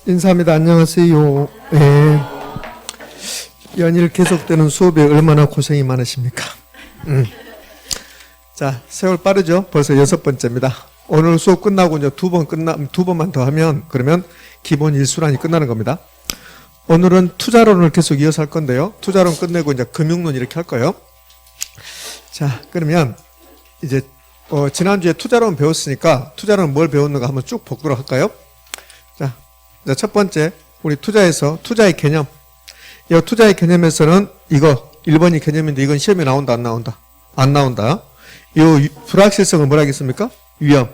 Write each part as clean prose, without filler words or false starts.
인사합니다. 안녕하세요. 네. 연일 계속되는 수업에 얼마나 고생이 많으십니까? 자, 세월 빠르죠? 벌써 6번째입니다. 오늘 수업 끝나고 이제 두 번만 더 하면 그러면 기본 일수란이 끝나는 겁니다. 오늘은 투자론을 계속 이어서 할 건데요. 투자론 끝내고 이제 금융론 이렇게 할 거예요. 자, 그러면 이제 지난주에 투자론 배웠으니까 투자론 뭘 배웠는가 한번 쭉 보도록 할까요? 자, 첫 번째 우리 투자에서 투자의 개념. 이 투자의 개념에서는 이거 1번이 개념인데 이건 시험에 나온다 안 나온다? 안 나온다. 이 불확실성을 뭐라 하겠습니까? 위험.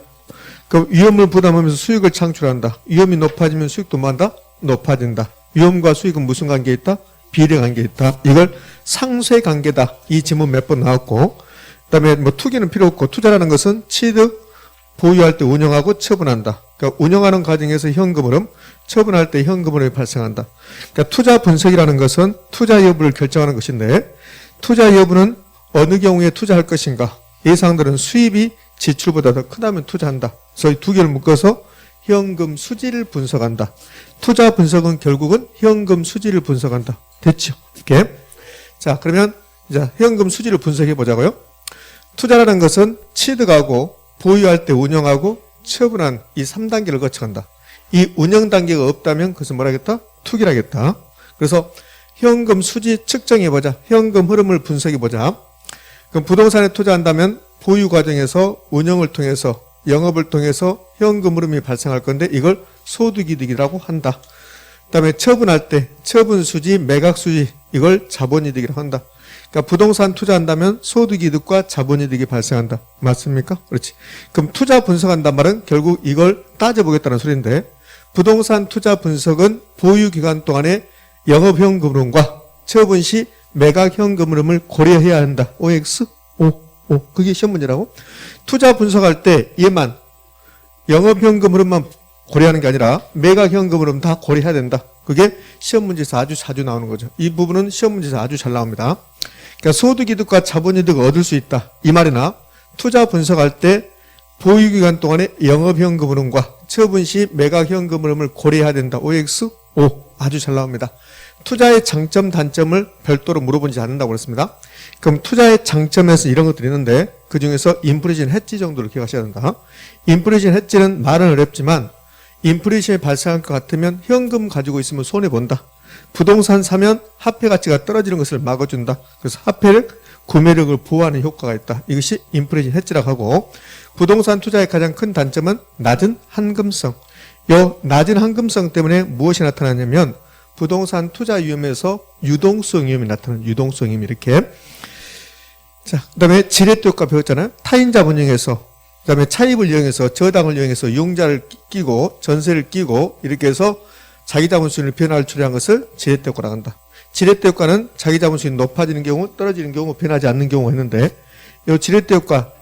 그럼 위험을 부담하면서 수익을 창출한다. 위험이 높아지면 수익도 뭐한다? 높아진다. 위험과 수익은 무슨 관계에 있다? 비례 관계에 있다. 이걸 상쇄 관계다. 이 지문 몇 번 나왔고, 그 다음에 뭐 투기는 필요 없고, 투자라는 것은 취득, 보유할 때 운영하고 처분한다. 그러니까 운영하는 과정에서 현금 흐름, 처분할 때 현금 흐름이 발생한다. 그러니까 투자 분석이라는 것은 투자 여부를 결정하는 것인데, 투자 여부는 어느 경우에 투자할 것인가? 예상들은 수입이 지출보다 더 크다면 투자한다. 그래서 이 두 개를 묶어서 현금 수지를 분석한다. 투자 분석은 결국은 현금 수지를 분석한다. 됐죠? 이렇게. 자, 그러면 이제 현금 수지를 분석해 보자고요. 투자라는 것은 취득하고 보유할 때 운영하고 처분한 이 3단계를 거쳐간다. 이 운영 단계가 없다면 그것은 뭐라 하겠다? 투기라겠다. 그래서 현금 수지 측정해 보자. 현금 흐름을 분석해 보자. 그럼 부동산에 투자한다면 보유 과정에서 운영을 통해서 영업을 통해서 현금 흐름이 발생할 건데 이걸 소득이득이라고 한다. 그 다음에 처분할 때 처분수지, 매각수지 이걸 자본이득이라고 한다. 그러니까 부동산 투자한다면 소득이득과 자본이득이 발생한다. 맞습니까? 그렇지. 그럼 투자 분석한단 말은 결국 이걸 따져보겠다는 소리인데 부동산 투자 분석은 보유 기간 동안의 영업현금 흐름과 처분 시 매각현금 흐름을 고려해야 한다. OX? 그게 시험 문제라고? 투자 분석할 때 얘만 영업현금 흐름만 고려하는 게 아니라 매각현금 흐름 다 고려해야 된다. 그게 시험 문제에서 아주 자주 나오는 거죠. 이 부분은 시험 문제에서 아주 잘 나옵니다. 그러니까 소득이득과 자본이득을 얻을 수 있다. 이 말이나 투자 분석할 때 보유기간 동안의 영업현금 흐름과 처분 시 매각현금 흐름을 고려해야 된다. OX? 아주 잘 나옵니다. 투자의 장점, 단점을 별도로 물어보지 않는다고 그랬습니다. 그럼 투자의 장점에서 이런 것들이 있는데 그 중에서 인플레이션 해지 정도를 기억하셔야 된다. 인플레이션 해지는 말은 어렵지만 인플레이션이 발생할 것 같으면 현금 가지고 있으면 손해본다. 부동산 사면 화폐 가치가 떨어지는 것을 막아준다. 그래서 화폐를 구매력을 보호하는 효과가 있다. 이것이 인플레이션 해지라고 하고 부동산 투자의 가장 큰 단점은 낮은 환금성. 이 낮은 환금성 때문에 무엇이 나타나냐면 부동산 투자 위험에서 유동성 위험이 나타나는 유동성 위험 이렇게. 자, 그 다음에 지렛대 효과 배웠잖아요. 타인 자본 이용해서, 그 다음에 차입을 이용해서, 저당을 이용해서 융자를 끼고, 전세를 끼고, 이렇게 해서 자기 자본 수익을 변화를 초래한 것을 지렛대 효과라고 한다. 지렛대 효과는 자기 자본 수익이 높아지는 경우, 떨어지는 경우, 변하지 않는 경우가 있는데, 이 지렛대 효과,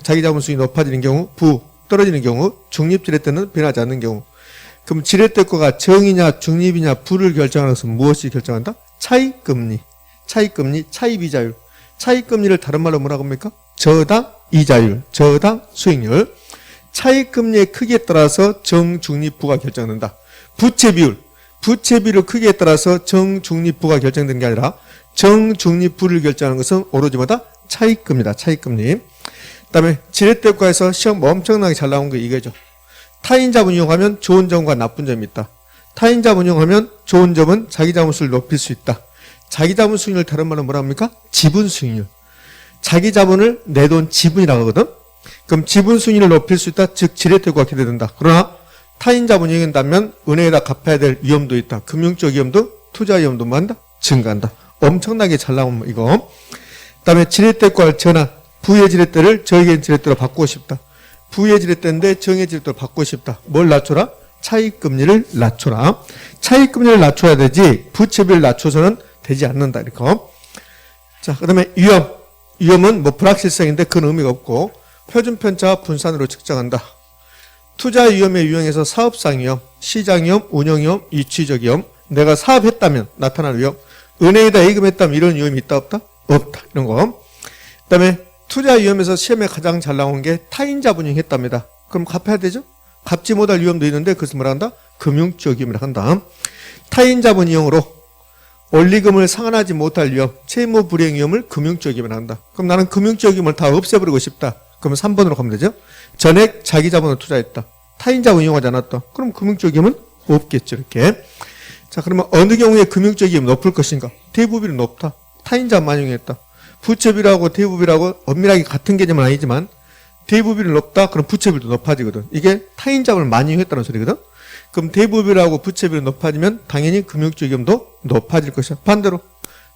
자기 자본 수익이 높아지는 경우, 떨어지는 경우, 중립 지렛대는 변하지 않는 경우. 그럼 지렛대 효과가 정이냐, 중립이냐, 부를 결정하는 것은 무엇이 결정한다? 차익금리, 차입이자율. 차익금리를 다른 말로 뭐라고 합니까? 저당 이자율, 저당 수익률. 차익금리의 크기에 따라서 정중립부가 결정된다. 부채비율 크기에 따라서 정중립부가 결정되는 게 아니라 정중립부를 결정하는 것은 오로지 뭐다? 차익금리다. 차익금리. 그 다음에 지렛대 효과에서 시험 엄청나게 잘 나온 게 이거죠. 타인 자본 이용하면 좋은 점과 나쁜 점이 있다. 타인 자본 이용하면 좋은 점은 자기 자본 수익을 높일 수 있다. 자기 자본 수익률 다른 말은 뭐라 합니까? 지분 수익률. 자기 자본을 내 돈 지분이라고 하거든. 그럼 지분 수익률을 높일 수 있다. 즉 지렛대 효과가 기대된다. 그러나 타인 자본 이용한다면 은행에다 갚아야 될 위험도 있다. 금융적 위험도 투자 위험도 뭐한다? 증가한다. 엄청나게 잘 나온 이거. 그다음에 지렛대 효과를 전환. 부의 지렛대를 정의 지렛대로 바꾸고 싶다. 부의 지렛대인데 정의 지렛대로 바꾸고 싶다. 뭘 낮춰라? 차익금리를 낮춰라. 차익금리를 낮춰야 되지 부채비를 낮춰서는 되지 않는다. 이렇게. 자, 그 다음에 위험은 뭐 불확실성인데 그건 의미가 없고 표준편차와 분산으로 측정한다. 투자 위험에 유형해서 사업상 위험, 시장 위험, 운영 위험, 이치적 위험. 내가 사업했다면 나타날 위험. 은행에다 예금했다면 이런 위험이 있다 없다? 없다. 이런 거. 그 다음에 투자 위험에서 시험에 가장 잘 나온 게 타인 자본 이용했답니다. 그럼 갚아야 되죠? 갚지 못할 위험도 있는데 그것을 뭐라 한다? 금융적 위험이라 한다. 타인 자본 이용으로 원리금을 상환하지 못할 위험, 채무 불이행 위험을 금융적 위험이라 한다. 그럼 나는 금융적 위험을 다 없애버리고 싶다. 그러면 3번으로 가면 되죠. 전액 자기 자본을 투자했다. 타인 자본 이용하지 않았다. 그럼 금융적 위험은 없겠죠. 이렇게. 자, 그러면 어느 경우에 금융적 위험이 높을 것인가? 대부비율이 높다. 타인 자본만 이용했다. 부채비율하고 대부비율하고 엄밀하게 같은 개념은 아니지만 대부비율이 높다. 그럼 부채비율도 높아지거든. 이게 타인 자본을 많이 이용했다는 소리거든. 그럼 대부비율하고 부채비율이 높아지면 당연히 금융적 위험도 높아질 것이야. 반대로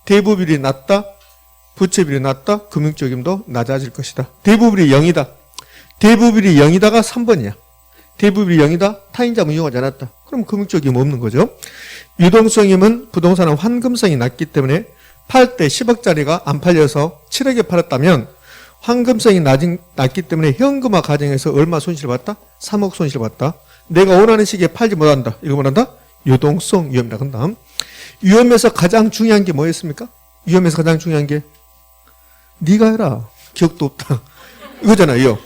대부비율이 낮다. 부채비율이 낮다. 금융적 위험도 낮아질 것이다. 대부비율이 0이다. 대부비율이 0이다가 3번이야. 대부비율이 0이다. 타인 자본 이용하지 않았다. 그럼 금융적 위험 없는 거죠. 유동성임은 부동산은 환금성이 낮기 때문에 팔 때 10억짜리가 안 팔려서 7억에 팔았다면 환금성이 낮기 때문에 현금화 과정에서 얼마 손실을 봤다? 3억 손실을 봤다. 내가 원하는 시기에 팔지 못한다. 이거 뭐란다? 유동성 위험이라고 한다. 위험에서 가장 중요한 게 뭐였습니까? 위험에서 가장 중요한 게 네가 해라. 기억도 없다. 이거잖아요.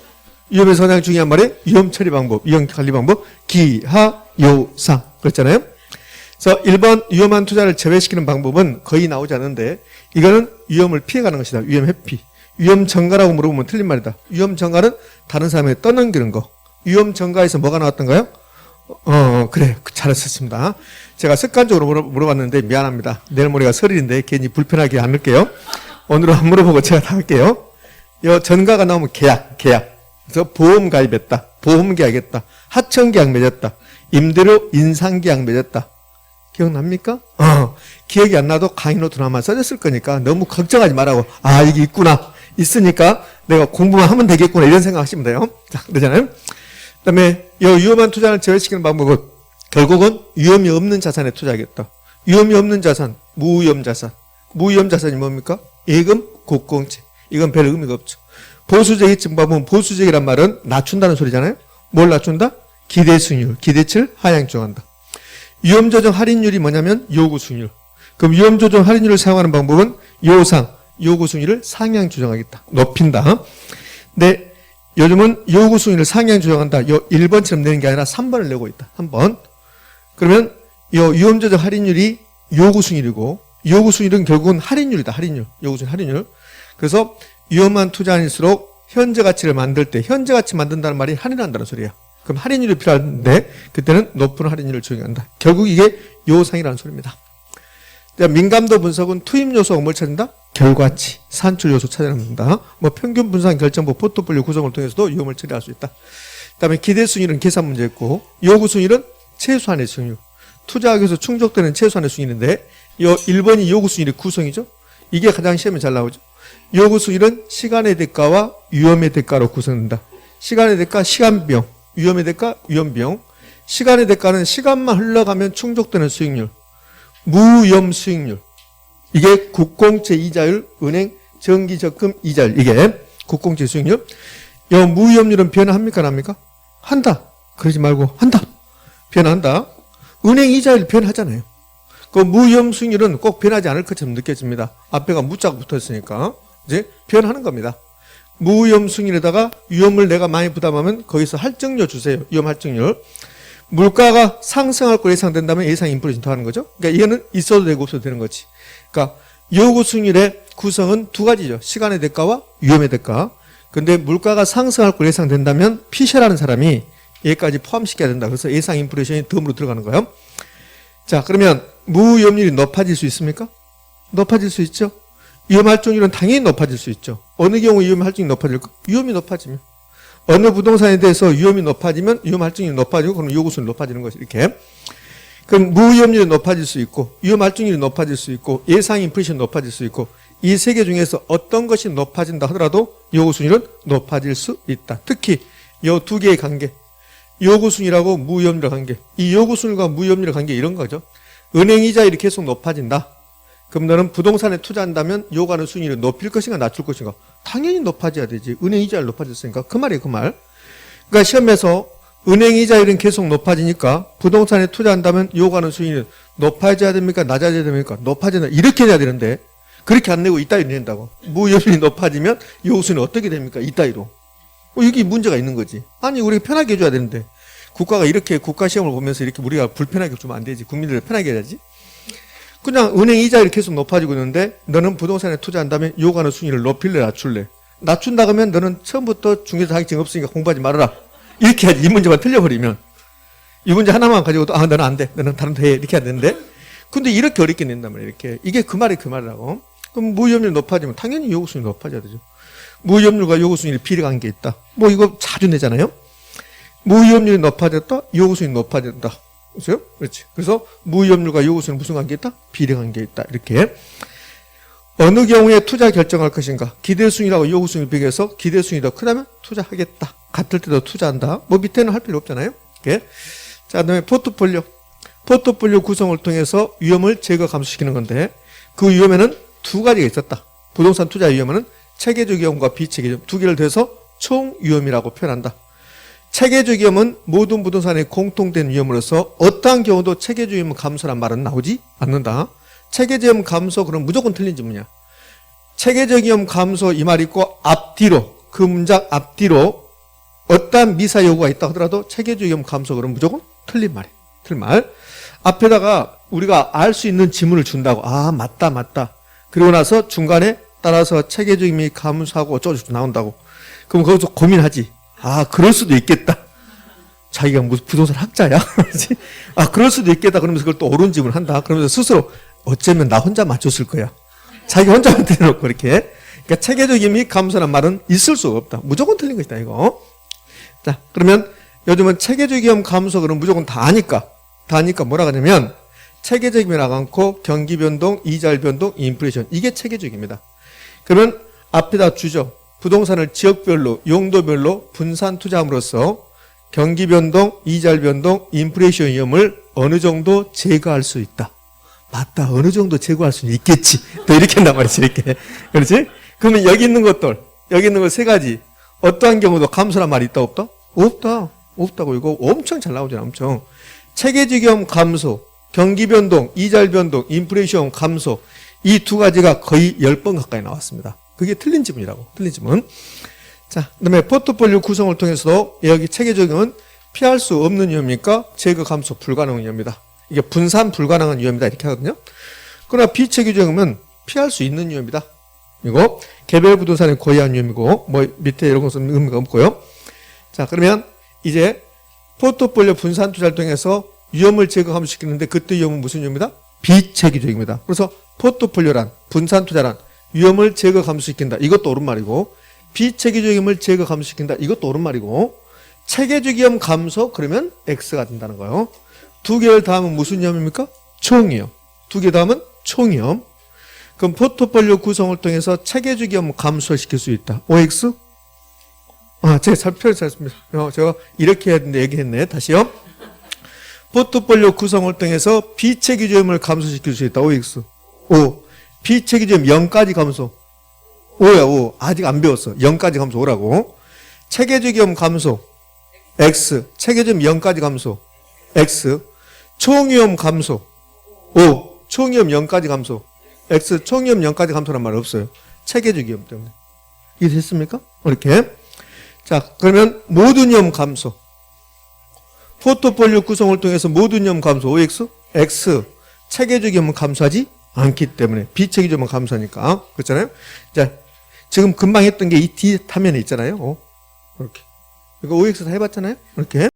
위험에서 가장 중요한 말이 위험 처리 방법, 위험 관리 방법, 기하, 요상. 그렇잖아요. 그래서 1번 위험한 투자를 제외시키는 방법은 거의 나오지 않는데 이거는 위험을 피해가는 것이다. 위험 회피. 위험 전가라고 물어보면 틀린 말이다. 위험 전가는 다른 사람에게 떠넘기는 거. 위험 전가에서 뭐가 나왔던가요? 그래. 잘하셨습니다. 제가 습관적으로 물어봤는데 미안합니다. 내일 모레가 설일인데 괜히 불편하게 안 할게요. 오늘은 안 물어보고 제가 다 할게요. 이 전가가 나오면 계약. 그래서 보험 가입했다. 보험 계약했다. 하청 계약 맺었다. 임대료 인상 계약 맺었다. 기억납니까? 기억이 안 나도 강의 노트로 아마 써졌을 거니까 너무 걱정하지 말라고. 아, 이게 있구나. 있으니까 내가 공부만 하면 되겠구나. 이런 생각 하시면 돼요. 자, 그러잖아요. 그 다음에 이 위험한 투자를 제외시키는 방법은 결국은 위험이 없는 자산에 투자하겠다. 위험이 없는 자산, 무위험 자산. 무위험 자산이 뭡니까? 예금, 국공채. 이건 별 의미가 없죠. 보수적인 증가보면 보수적이란 말은 낮춘다는 소리잖아요. 뭘 낮춘다? 기대수익률, 기대치를 하향 조정한다. 위험조정 할인율이 뭐냐면 요구수익률. 그럼 위험조정 할인율을 사용하는 방법은 요상, 요구수익률을 상향 조정하겠다. 높인다. 근데 요즘은 요구수익률을 상향 조정한다. 요 1번처럼 내는 게 아니라 3번을 내고 있다. 3번. 그러면 요 위험조정 할인율이 요구수익률이고 요구수익률은 결국은 할인율이다. 할인율. 요구수익 할인율. 그래서 위험한 투자일수록 현재 가치를 만들 때 현재 가치 만든다는 말이 할인한다는 소리야. 그럼 할인율이 필요한데 그때는 높은 할인율을 적용한다. 결국 이게 요상이라는 소리입니다. 민감도 분석은 투입 요소가 뭘 찾는다? 결과치, 산출 요소 찾아낸다. 뭐 평균 분산 결정법 포트폴리오 구성을 통해서도 위험을 처리할 수 있다. 그다음에 기대 수익률은 계산 문제였고 요구 수익률은 최소한의 수익률. 투자하기 위해서 충족되는 최소한의 수익률인데 요 1번이 요구 수익률의 구성이죠. 이게 가장 시험에 잘 나오죠. 요구 수익률은 시간의 대가와 위험의 대가로 구성된다. 시간의 대가, 시간 비용. 위험의 대가, 위험 비용. 시간의 대가는 시간만 흘러가면 충족되는 수익률. 무위험 수익률. 이게 국공채 이자율, 은행 정기적금 이자율. 이게 국공채 수익률. 이 무위험률은 변화합니까? 안 합니까? 한다. 그러지 말고 한다. 변화한다. 은행 이자율 변하잖아요. 그 무위험 수익률은 꼭 변하지 않을 것처럼 느껴집니다. 앞에가 무자가 붙어 있으니까 이제 변하는 겁니다. 무위험 수익률에다가 위험을 내가 많이 부담하면 거기서 할증료 주세요. 위험 할증률. 물가가 상승할 거 예상된다면 예상 인플레이션 더하는 거죠. 그러니까 이거는 있어도 되고 없어도 되는 거지. 그러니까 요구 수익률의 구성은 두 가지죠. 시간의 대가와 위험의 대가. 근데 물가가 상승할 거 예상된다면 피셔라는 사람이 여기까지 포함시켜야 된다. 그래서 예상 인플레이션이 덤으로 들어가는 거예요. 자, 그러면 무위험률이 높아질 수 있습니까? 높아질 수 있죠. 위험 할증률은 당연히 높아질 수 있죠. 어느 경우 위험 할증이 높아질까? 위험이 높아지면. 어느 부동산에 대해서 위험이 높아지면 위험 할증률이 높아지고 그럼 요구수는 높아지는 것이 이렇게. 그럼 무위험률이 높아질 수 있고 위험 할증률이 높아질 수 있고 예상 인플레이션이 높아질 수 있고 이 세 개 중에서 어떤 것이 높아진다 하더라도 요구수익률은 높아질 수 있다. 특히 이 두 개의 관계. 요구수익률하고 무위험률의 관계. 이 요구수익률과 무위험률의 관계 이런 거죠. 은행 이자율이 계속 높아진다. 그럼 너는 부동산에 투자한다면 요구하는 수익률을 높일 것인가 낮출 것인가? 당연히 높아져야 되지. 은행 이자율 높아졌으니까. 그 말이에요. 그 말. 그러니까 시험에서 은행 이자율은 계속 높아지니까 부동산에 투자한다면 요구하는 수익률은 높아져야 됩니까? 낮아져야 됩니까? 높아진다. 이렇게 해야 되는데 그렇게 안 내고 이따위로 낸다고. 무위험률이 높아지면 요구 수익률은 어떻게 됩니까? 이따위로. 여기 문제가 있는 거지. 아니 우리가 편하게 해줘야 되는데 국가가 이렇게 국가 시험을 보면서 이렇게 우리가 불편하게 주면 안 되지. 국민들을 편하게 해야지. 그냥 은행 이자율이 계속 높아지고 있는데 너는 부동산에 투자한다면 요구하는 수익을 높일래 낮출래? 낮춘다 그러면 너는 처음부터 중개사 자격증 없으니까 공부하지 말아라. 이렇게 해야지. 이 문제만 틀려버리면. 이 문제 하나만 가지고도 너는 안 돼. 너는 다른 데 해. 이렇게 해야 되는데. 근데 이렇게 어렵게 낸단 말이야. 이렇게. 이게 그 말이 그 말이라고. 그럼 무위험률이 높아지면 당연히 요구 수익이 높아져야 되죠. 무위험률과 요구 수익이 비례관계 있다. 뭐 이거 자주 내잖아요. 무위험률이 높아졌다. 요구 수익이 높아진다. 그렇죠? 그렇지. 그래서 무위험률과 요구 수익은 무슨 관계 있다? 비례관계 있다. 이렇게. 어느 경우에 투자 결정할 것인가? 기대 수익이라고 요구 수익을 비교해서 기대 수익이 더 크다면 투자하겠다. 같을 때도 투자한다. 뭐 밑에는 할 필요 없잖아요. 이렇게. 자, 그다음에 포트폴리오. 포트폴리오 구성을 통해서 위험을 제거 감소시키는 건데 그 위험에는 두 가지가 있었다. 부동산 투자 위험은 체계적 위험과 비체계적 위험 두 개를 더해서 총 위험이라고 표현한다. 체계적 위험은 모든 부동산의 공통된 위험으로서 어떠한 경우도 체계적 위험 감소란 말은 나오지 않는다. 체계적 위험 감소 그럼 무조건 틀린 질문이야. 체계적 위험 감소 이 말 있고 앞뒤로 그 문장 앞뒤로 어떠한 미사 요구가 있다 하더라도 체계적 위험 감소 그럼 무조건 틀린 말이야. 틀린 말. 앞에다가 우리가 알 수 있는 지문을 준다고. 아 맞다. 그리고 나서 중간에 따라서 체계적 위험이 감소하고 어쩌고 나온다고. 그럼 거기서 고민하지. 아 그럴 수도 있겠다. 자기가 무슨 부동산 학자야? 아 그럴 수도 있겠다. 그러면서 그걸 또 옳은 지문을 한다. 그러면서 스스로 어쩌면 나 혼자 맞췄을 거야. 자기 혼자만 들여놓고 이렇게. 그러니까 체계적 위험이 감소라는 말은 있을 수가 없다. 무조건 틀린 것이다 이거. 자 그러면 요즘은 체계적 위험 감소 그럼 무조건 다 아니까 뭐라 그러냐면 체계적 위험이라고 않고 경기 변동, 이자율 변동, 인플레이션 이게 체계적입니다. 그러면 앞에다 주죠. 부동산을 지역별로 용도별로 분산 투자함으로써 경기 변동, 이자율 변동, 인플레이션 위험을 어느 정도 제거할 수 있다. 맞다. 어느 정도 제거할 수는 있겠지. 또 이렇게 한단 말이지. 이렇게. 그렇지? 그러면 여기 있는 것들, 여기 있는 것 세 가지 어떠한 경우도 감소란 말이 있다 없다? 없다고 이거 엄청 잘 나오잖아. 엄청. 체계적 위험 감소, 경기 변동, 이자율 변동, 인플레이션 감소 이 두 가지가 거의 10번 가까이 나왔습니다. 그게 틀린 지문이라고. 틀린 지문. 자, 그다음에 포트폴리오 구성을 통해서도 여기 체계적 위험은 피할 수 없는 위험이니까 제거 감소 불가능한 위험이다. 이게 분산 불가능한 위험이다 이렇게 하거든요. 그러나 비체계적 위험은 피할 수 있는 위험이다. 이거 개별 부동산의 고유한 위험이고 뭐 밑에 이런 것은 의미가 없고요. 자, 그러면 이제 포트폴리오 분산 투자를 통해서 위험을 제거 감소시키는데 그때 위험은 무슨 위험이다? 비체계적입니다. 그래서 포트폴리오란 분산 투자란 위험을 제거 감소시킨다. 이것도 옳은 말이고 비체계적 위험을 제거 감소시킨다. 이것도 옳은 말이고 체계적 위험 감소 그러면 X가 된다는 거예요. 두 개를 더하면 무슨 위험입니까? 총위험. 두 개 더하면 총위험. 그럼 포트폴리오 구성을 통해서 체계적 위험 감소시킬 수 있다. OX? 제가 잘 표현했습니다. 제가 이렇게 해야 되는데 얘기했네. 다시요. 포트폴리오 구성을 통해서 비체계적 위험을 감소시킬 수 있다. OX. O. 비체계적 위험 0까지 감소. O야, O. 아직 안 배웠어. 0까지 감소 오라고. 체계적 위험 감소. X. 체계적 위험 0까지 감소. X. 총위험 감소. O. 총위험 0까지 감소. X. 총위험 0까지 감소란 말 없어요. 체계적 위험 때문에. 이해 됐습니까? 이렇게. 자, 그러면 모든 위험 감소. 포트폴리오 구성을 통해서 모든 위험 감소. OX. X. 체계적 위험은 감소하지 않기 때문에. 비체계적 위험은 감소하니까. 그렇잖아요? 자, 지금 금방 했던 게 이 뒤에 화면에 있잖아요. 이렇게. 이거 OX 다 해봤잖아요? 이렇게.